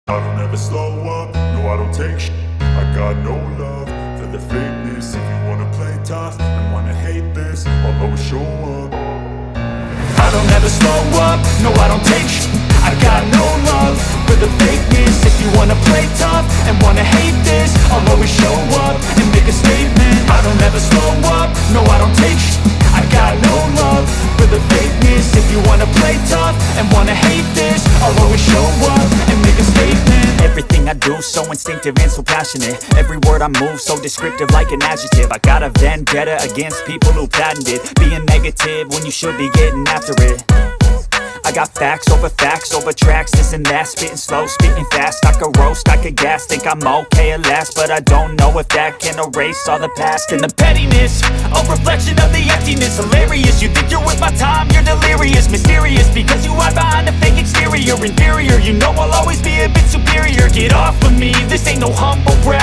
I don't ever slow up, no I don't take shit. I got no love for the fakeness. If you wanna play tough and wanna hate this, I'll always show up. I don't ever slow up, no I don't take shit. I got no love for the fakeness. If you wanna play tough and wanna hate this, I'll always show up and make a statement. I don't ever slow up, no I don't take shit. I got no love for the fakeness. If you wanna play tough and wanna hate this, I'll always show up and make a statement. Everything I do so instinctive and so passionate. Every word I move so descriptive like an adjective. I got a vendetta against people who patented being negative when you should be getting after it. I got facts over tracks, this and that. Spitting slow, spitting fast. I could roast, I could gas. Think I'm okay at last, but I don't know if that can erase all the past. And the pettiness, a reflection of the emptiness. Hilarious, you think you're worth my time, you're delirious. Mysterious, because you hide behind a fake exterior. Inferior, you know I'll always be a bit superior. Get off of me, this ain't no humble